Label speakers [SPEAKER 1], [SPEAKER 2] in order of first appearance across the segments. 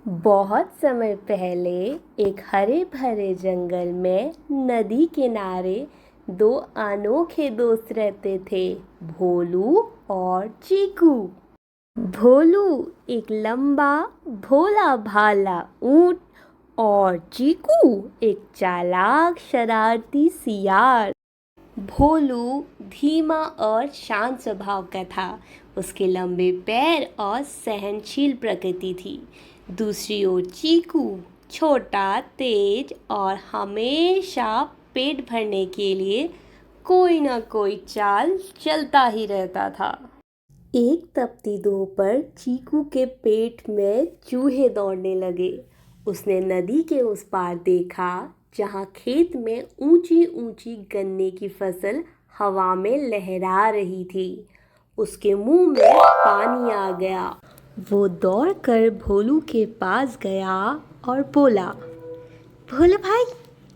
[SPEAKER 1] बहुत समय पहले एक हरे भरे जंगल में नदी किनारे दो अनोखे दोस्त रहते थे, भोलू और चीकू। भोलू एक लंबा भोला भाला ऊंट और चीकू एक चालाक शरारती सियार। भोलू धीमा और शांत स्वभाव का था। उसके लंबे पैर और सहनशील प्रकृति थी। दूसरी ओर चीकू छोटा, तेज और हमेशा पेट भरने के लिए कोई ना कोई चाल चलता ही रहता था। एक तपती दोपहर चीकू के पेट में चूहे दौड़ने लगे। उसने नदी के उस पार देखा जहाँ खेत में ऊंची ऊंची गन्ने की फसल हवा में लहरा रही थी। उसके मुंह में पानी आ गया। वो दौड़कर भोलू के पास गया और बोला,
[SPEAKER 2] भोलू भाई,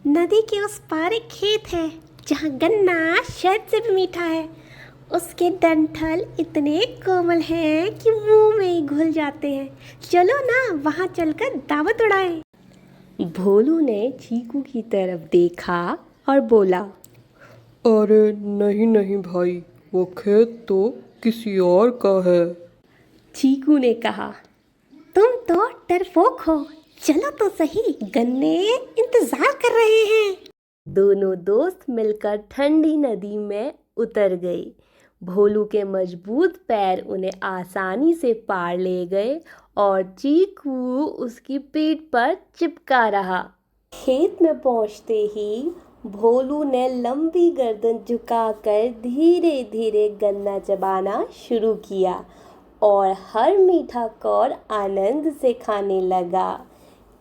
[SPEAKER 2] नदी के उस पार एक खेत है जहाँ गन्ना शहद से भी मीठा है। उसके डंठल इतने कोमल हैं कि मुंह में ही घुल जाते हैं। चलो ना, वहाँ चलकर दावत उड़ाएं।
[SPEAKER 1] भोलू ने चीकू की तरफ देखा और बोला,
[SPEAKER 3] अरे नहीं नहीं भाई, वो खेत तो किसी और का है।
[SPEAKER 1] चीकू ने कहा,
[SPEAKER 2] तुम तो डरपोक हो, चलो तो सही, गन्ने इंतजार कर रहे हैं।
[SPEAKER 1] दोनों दोस्त मिलकर ठंडी नदी में उतर गए। भोलू के मजबूत पैर उन्हें आसानी से पार ले गए और चीकू उसकी पीठ पर चिपका रहा। खेत में पहुंचते ही भोलू ने लंबी गर्दन झुकाकर धीरे धीरे गन्ना चबाना शुरू किया और हर मीठा कौर आनंद से खाने लगा।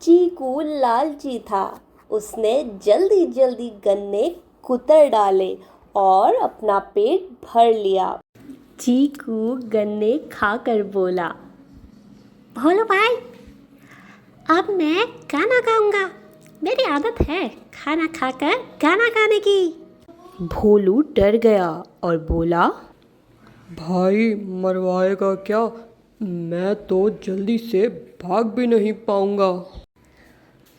[SPEAKER 1] चीकू लालची था। उसने जल्दी जल्दी गन्ने कुतर डाले और अपना पेट भर लिया। चीकू गन्ने खाकर बोला,
[SPEAKER 2] भोलू भाई, अब मैं गाना गाऊंगा। मेरी आदत है खाना खाकर गाना गाने की।
[SPEAKER 1] भोलू डर गया और बोला,
[SPEAKER 3] भाई मरवाएगा क्या? मैं तो जल्दी से भाग भी नहीं पाऊंगा।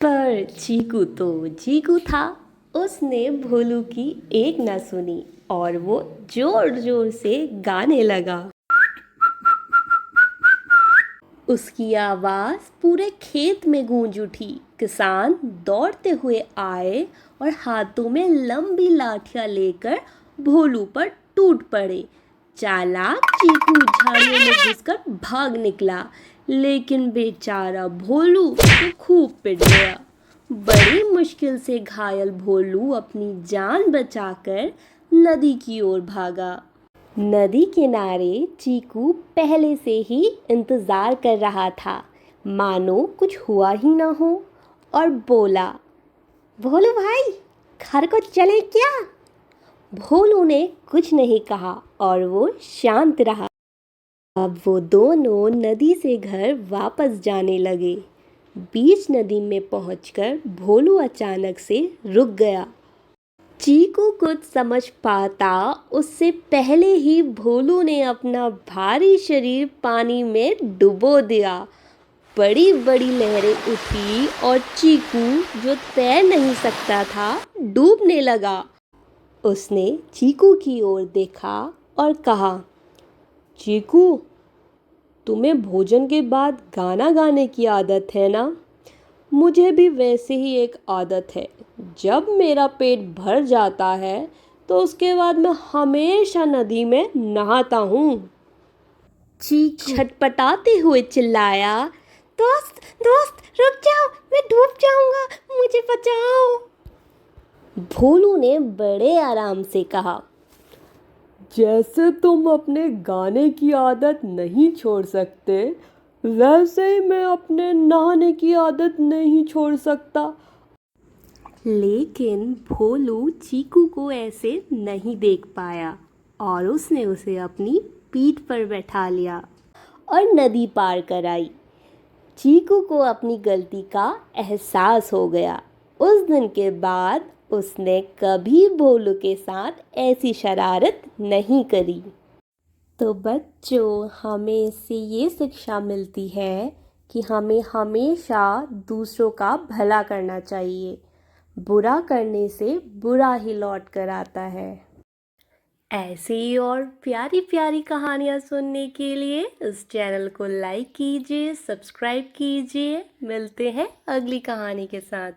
[SPEAKER 1] पर चीकू था। उसने भोलू की एक न सुनी और वो जोर जोर से गाने लगा। उसकी आवाज़ पूरे खेत में गूंज उठी। किसान दौड़ते हुए आए और हाथों में लंबी लाठियां लेकर भोलू पर टूट पड़े। चालाक चीकू झाड़ियों में घुसकर भाग निकला, लेकिन बेचारा भोलू तो खूब पिट गया। बड़ी मुश्किल से घायल भोलू अपनी जान बचाकर नदी की ओर भागा। नदी किनारे चीकू पहले से ही इंतज़ार कर रहा था, मानो कुछ हुआ ही ना हो, और बोला,
[SPEAKER 2] भोलू भाई, घर को चलें क्या?
[SPEAKER 1] भोलू ने कुछ नहीं कहा और वो शांत रहा। अब वो दोनों नदी से घर वापस जाने लगे। बीच नदी में पहुंचकर भोलू अचानक से रुक गया। चीकू कुछ समझ पाता उससे पहले ही भोलू ने अपना भारी शरीर पानी में डुबो दिया। बड़ी बड़ी लहरें उठी और चीकू, जो तैर नहीं सकता था, डूबने लगा। उसने चीकू की ओर देखा और कहा, चीकू, तुम्हें भोजन के बाद गाना गाने की आदत है ना? मुझे भी वैसे ही एक आदत है। जब मेरा पेट भर जाता है तो उसके बाद मैं हमेशा नदी में नहाता हूँ। चीकू छटपटाते हुए चिल्लाया,
[SPEAKER 2] दोस्त दोस्त, रुक जाओ, मैं डूब जाऊंगा, मुझे बचाओ।
[SPEAKER 1] भोलू ने बड़े आराम से कहा,
[SPEAKER 3] जैसे तुम अपने गाने की आदत नहीं छोड़ सकते, वैसे ही मैं अपने नहाने की आदत नहीं छोड़ सकता।
[SPEAKER 1] लेकिन भोलू चीकू को ऐसे नहीं देख पाया और उसने उसे अपनी पीठ पर बैठा लिया और नदी पार कराई। चीकू को अपनी गलती का एहसास हो गया। उस दिन के बाद उसने कभी भोलू के साथ ऐसी शरारत नहीं करी। तो बच्चों, हमें इससे ये शिक्षा मिलती है कि हमें हमेशा दूसरों का भला करना चाहिए। बुरा करने से बुरा ही लौट कर आता है। ऐसे ही और प्यारी प्यारी कहानियाँ सुनने के लिए इस चैनल को लाइक कीजिए, सब्सक्राइब कीजिए। मिलते हैं अगली कहानी के साथ।